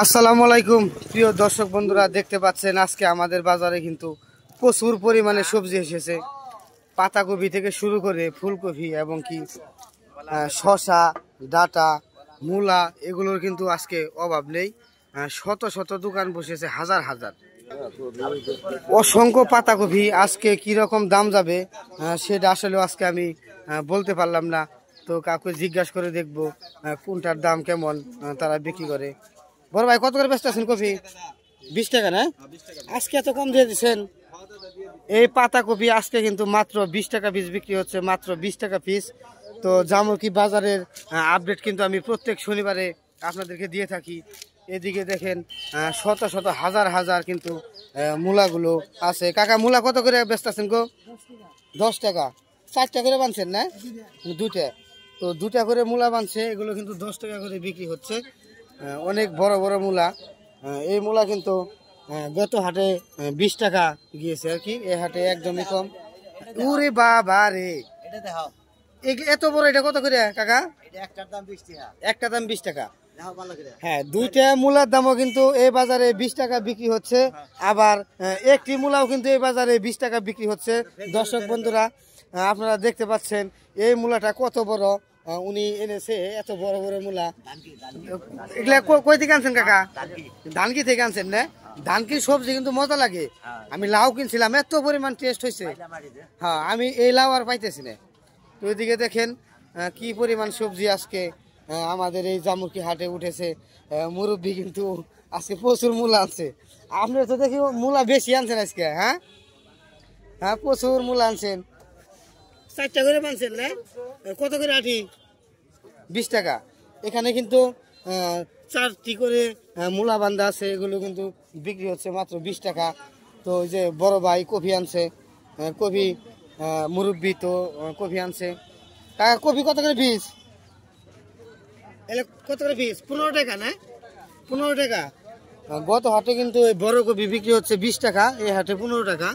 আসসালামু আলাইকুম প্রিয় দর্শক বন্ধুরা, দেখতে পাচ্ছেন আজকে আমাদের বাজারে কিন্তু প্রচুর পরিমাণে সবজি এসেছে। পাতাকপি থেকে শুরু করে ফুলকপি এবং কি শসা, ডাটা, মূলা, এগুলোর কিন্তু আজকে অভাব নেই। শত শত দোকান বসেছে, হাজার হাজার অসংখ্য পাতাকপি। আজকে কিরকম দাম যাবে সেটা আসলে আজকে আমি বলতে পারলাম না, তো কাউকে জিজ্ঞাসা করে দেখবো কোনটার দাম কেমন তারা বিক্রি করে। বড় ভাই, কত করে ব্যস্ত আছেন কপি? 20 টাকা না? আজকে এত কম দিয়ে দিচ্ছেন? এই পাতাকপি আজকে কিন্তু মাত্র 20 টাকা পিস বিক্রি হচ্ছে, মাত্র 20 টাকা পিস। তো জামুকি বাজারের আপডেট কিন্তু আমি প্রত্যেক শনিবারে আপনাদেরকে দিয়ে থাকি। এদিকে দেখেন শত শত হাজার হাজার কিন্তু মূলাগুলো আছে। কাকা, মূলা কত করে ব্যস্ত আছেন গো? 10 টাকা। 4টা করে বানছেন না? দুটা। তো 2টা করে মূলা বানছে, এগুলো কিন্তু 10 টাকা করে বিক্রি হচ্ছে। অনেক বড় বড় মূলা। এই মূলা কিন্তু গত হাটে 20 টাকা গিয়েছে আর কি, এই হাটে একদমই কম। ওরে বাবা রে, এত বড়, এটা কত করে কাকা? একটা দাম 20 টাকা। হ্যাঁ, 2টা মূলার দামও কিন্তু এই বাজারে 20 টাকা বিক্রি হচ্ছে। আবার একটি মূলাও কিন্তু এই বাজারে 20 টাকা বিক্রি হচ্ছে। দর্শক বন্ধুরা, আপনারা দেখতে পাচ্ছেন এই মূলাটা কত বড় উনি এনেছে, এত বড় বড় মূলা। এগুলা কই থেকে আনছেন কাকা? ধানকি থেকে আনছেন না? ধানকির সবজি কিন্তু মজা লাগে। আমি লাউ কিনছিলাম, এত পরিমাণ টেস্ট হয়েছে। হ্যাঁ, আমি এই লাউ আর পাইতেছি না। তো ওইদিকে দেখেন কি পরিমাণ সবজি আজকে আমাদের এই জামুকি হাটে উঠেছে। মুরব্বী কিন্তু আজকে প্রচুর মূলা আনছে। আপনার তো দেখি মূলা বেশি আনছেন আজকে। হ্যাঁ হ্যাঁ, প্রচুর মূলা আনছেন। 4টা করে বানছেন না? কত করে আটি? 20 টাকা। এখানে কিন্তু 4টি করে মূলা বান্ধা আছে, এগুলো কিন্তু বিক্রি হচ্ছে মাত্র 20 টাকা। তো ওই যে বড় ভাই কফি আনছে, কফি মুরব্বী তো কফি আনছে। টাকা কফি কত করে পিস? কত করে পিস? 15 টাকা না? 15 টাকা। গত হাটে কিন্তু বড় কপি বিক্রি হচ্ছে 20 টাকা, এই হাটে 15 টাকা।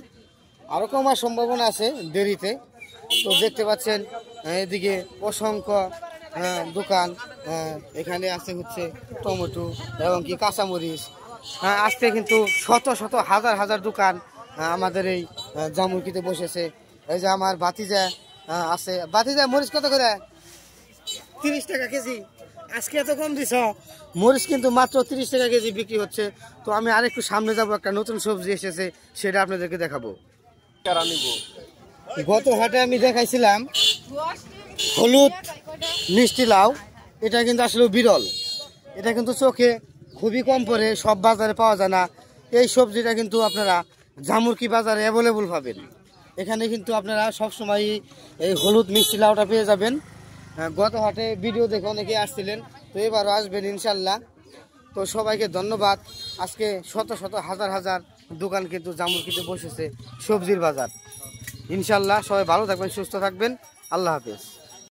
আরো কমার সম্ভাবনা আছে দেরিতে। তো দেখতে পাচ্ছেন এদিকে অসংখ্য দোকান। এখানে আছে হচ্ছে টমেটো এবং কি কাঁচামরিচ। আজকে কিন্তু শত শত হাজার হাজার দোকান আমাদের এই জামুকিতে বসেছে। এই যে আমার ভাতিজা আছে। ভাতিজা, মরিচ কত করে? 30 টাকা কেজি। আজকে এত কম দিছ? মরিচ কিন্তু মাত্র 30 টাকা কেজি বিক্রি হচ্ছে। তো আমি আরেকটু সামনে যাবো, একটা নতুন সবজি এসেছে, সেটা আপনাদেরকে দেখাবো। গত হাটে আমি দেখাইছিলাম হলুদ মিষ্টি লাউ, এটা কিন্তু আসলে বিরল। এটা কিন্তু চোখে খুবই কম পড়ে, সব বাজারে পাওয়া যায় না। এই সবজিটা কিন্তু আপনারা জামুকি বাজারে অ্যাভেলেবল পাবেন। এখানে কিন্তু আপনারা সবসময় এই হলুদ মিষ্টি লাউটা পেয়ে যাবেন। গত হাটে ভিডিও দেখে অনেকে আসছিলেন, তো এবারও আসবেন ইনশাল্লাহ। তো সবাইকে ধন্যবাদ। আজকে শত শত হাজার হাজার দোকান কিন্তু জামুকিতে বসেছে, সবজির বাজার। ইনশাল্লাহ সবাই ভালো থাকবেন, সুস্থ থাকবেন। আল্লাহ হাফেজ।